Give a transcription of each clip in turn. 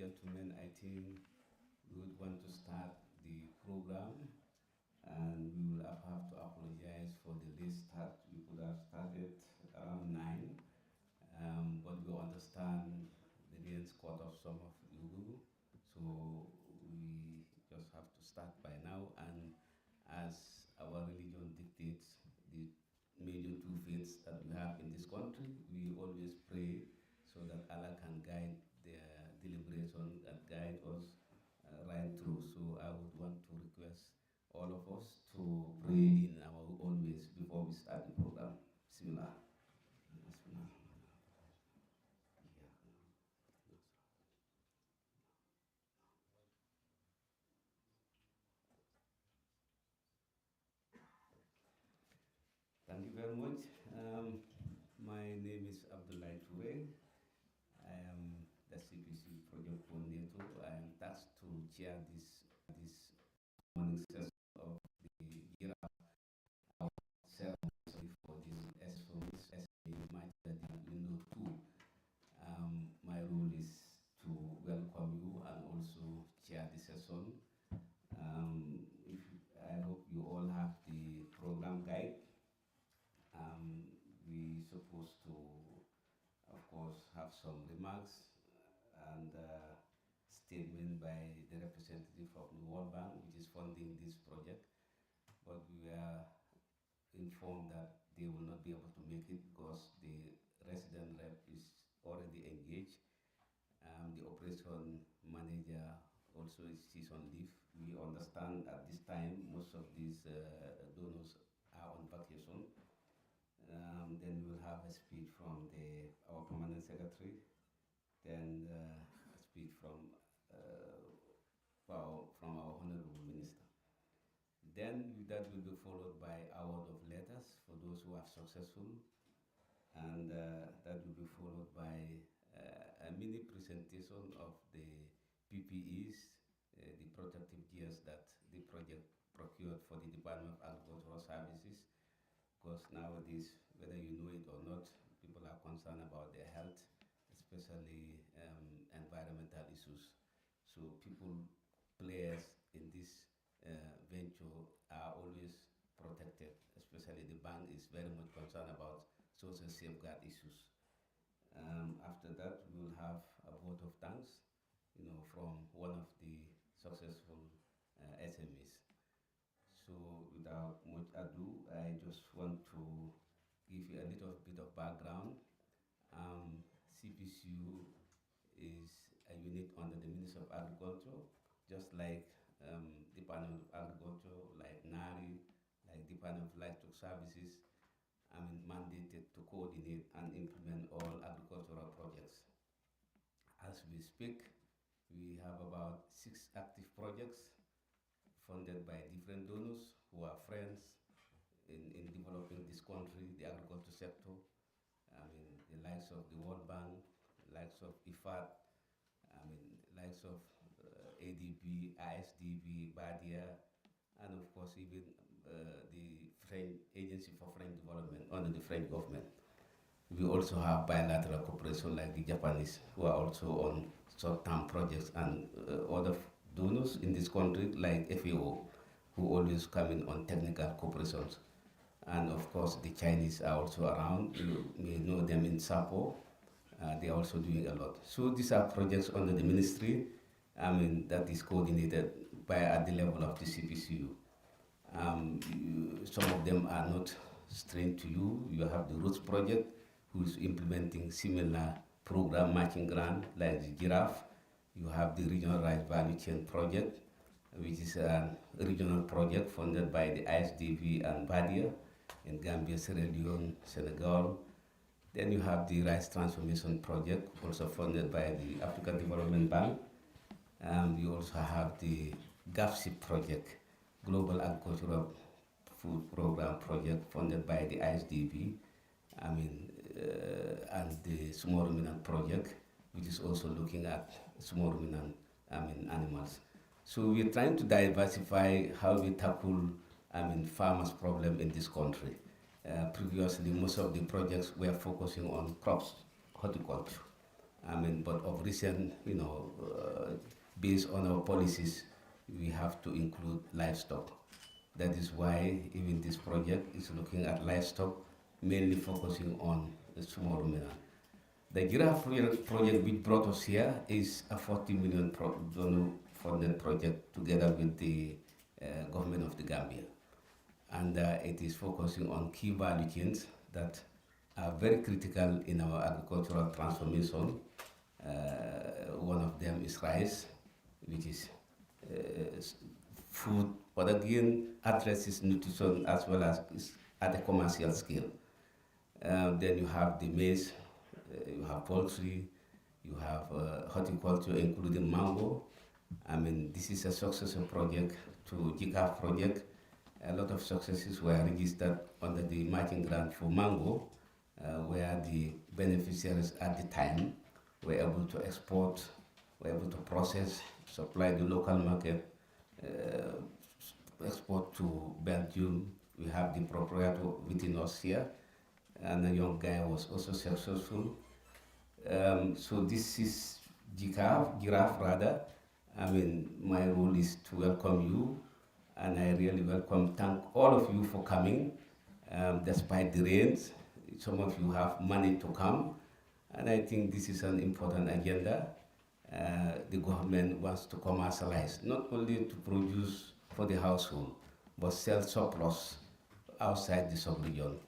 gentlemen, I think we would want to start the program, and we will have to apologize for the late start. We could have started around 9, but we understand the rain caught off some of you, so we just have to start by now. And as our religion dictates, the major two faiths that we have in this country, we always pray so that Allah can guide their deliberation and guide us right through. So I would want to request all of us to pray in our own ways before we start the program. Bismillah. Bismillah. Thank you very much. My name is Abdullah Toure. I am the CPC project coordinator. I am tasked to chair this morning session of the GIRAV ceremony for this SME match that you know too. My role is to welcome you and also chair the session. I hope you all have the program guide. We supposed to, of course, have some remarks and statement by the representative from the World Bank, which is funding this project. But we are informed that they will not be able to make it because the resident rep is already engaged. The operation manager also she's on leave. We understand at this time most of these donors are on vacation. Then we'll have a speech from our permanent secretary, then a speech from our honorable minister. Then that will be followed by a word of letters for those who are successful, and that will be followed by a mini presentation of the PPEs, the protective gears that the project procured for the Department of Agricultural Services. Because nowadays, whether you know it or not, people are concerned about their health, especially environmental issues. So players in this venture are always protected, especially the bank is very much concerned about social safeguard issues. After that, we will have a vote of thanks, from one of the successful SMEs. So without much ado, I just want to give you a little bit of background. CPCU is a unit under the Ministry of Agriculture, just like Department of Agriculture, like NARI, like Department of Livestock Services. Mandated to coordinate and implement all agricultural projects. As we speak, we have about 6 active projects funded by different donors who are friends in developing this country, the agriculture sector. The likes of the World Bank, likes of IFAD, likes of ADB, ISDB, BADIA, and of course even the French Agency for French Development under the French government. We also have bilateral cooperation like the Japanese, who are also on short-term projects, and other donors in this country like FAO, who always come in on technical cooperations. And of course, the Chinese are also around. You may know them in SAPO. They are also doing a lot. So these are projects under the ministry, that is coordinated at the level of the CPCU. Some of them are not strange to you. You have the Roots Project, who is implementing similar program matching grant like the GIRAV. You have the Regional Rice Value Chain Project, which is a regional project funded by the ISDB and BADIA in Gambia, Sierra Leone, Senegal. Then you have the Rice Transformation Project, also funded by the African Development Bank. You also have the GAFSI project, Global Agricultural Food Program project funded by the ISDB, and the small ruminant project, which is also looking at small ruminant animals. So we're trying to diversify how we tackle farmers' problem in this country. Previously, most of the projects were focusing on crops, horticulture. But of recent, based on our policies, we have to include livestock. That is why even this project is looking at livestock, mainly focusing on the small ruminant. The GIRAV project which brought us here is a 40 million funded project together with the government of the Gambia. And it is focusing on key value chains that are very critical in our agricultural transformation. One of them is rice, which is food, but again addresses nutrition as well as is at a commercial scale. Then you have the maize, you have poultry, you have horticulture, including mango. I mean, this is a successful project to GIRAV project. A lot of successes were registered under the matching grant for mango, where the beneficiaries at the time were able to export, were able to process, supply the local market, export to Belgium. We have the proprietor within us here, and a young guy was also successful. So this is GIRAV rather. I mean, my role is to welcome you, and I really thank all of you for coming, despite the rains. Some of you have managed to come, and I think this is an important agenda. The government wants to commercialize, not only to produce for the household, but sell surplus outside the sub-region.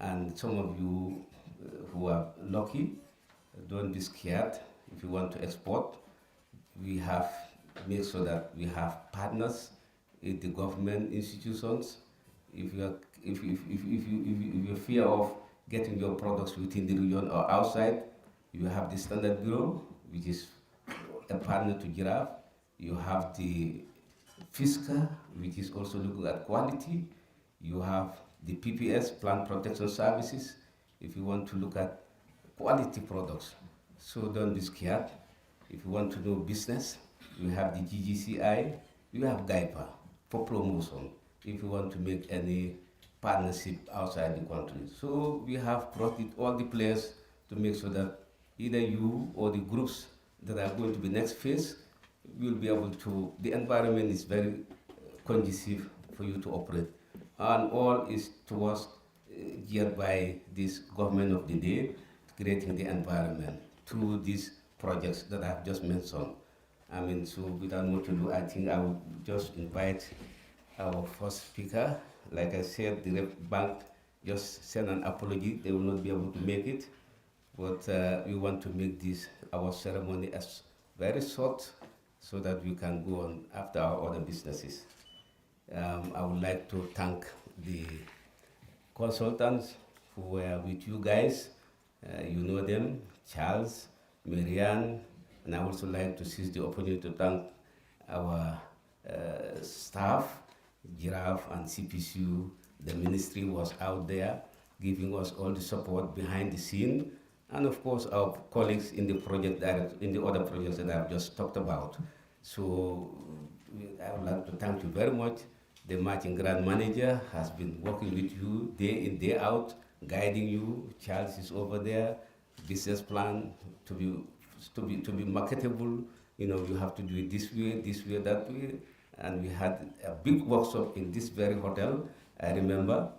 And some of you who are lucky, don't be scared. If you want to export, we have make sure that we have partners in the government institutions. If you fear of getting your products within the region or outside, you have the Standard Bureau, which is a partner to GIRAV. You have the FISCA, which is also looking at quality. You have the PPS, Plant Protection Services, if you want to look at quality products. So don't be scared. If you want to know business, you have the GGCI, you have GAIPA for promotion, if you want to make any partnership outside the country. So we have brought it, all the players, to make sure that either you or the groups that are going to be next phase will be able to, the environment is very conducive for you to operate. And all is towards geared by this government of the day, creating the environment through these projects that I've just mentioned. I mean, so without more to do, I think I will just invite our first speaker. Like I said, the bank just sent an apology. They will not be able to make it. But we want to make this, our ceremony, as very short so that we can go on after our other businesses. I would like to thank the consultants who were with you guys. You know them, Charles, Marianne, and I also like to seize the opportunity to thank our staff, GIRAV and CPCU. The ministry was out there giving us all the support behind the scene, and of course our colleagues in the project in the other projects that I've just talked about. So I would like to thank you very much. The matching grant manager has been working with you day in, day out, guiding you. Charles is over there. Business plan to be marketable. You know, you have to do it this way, that way. And we had a big workshop in this very hotel, I remember.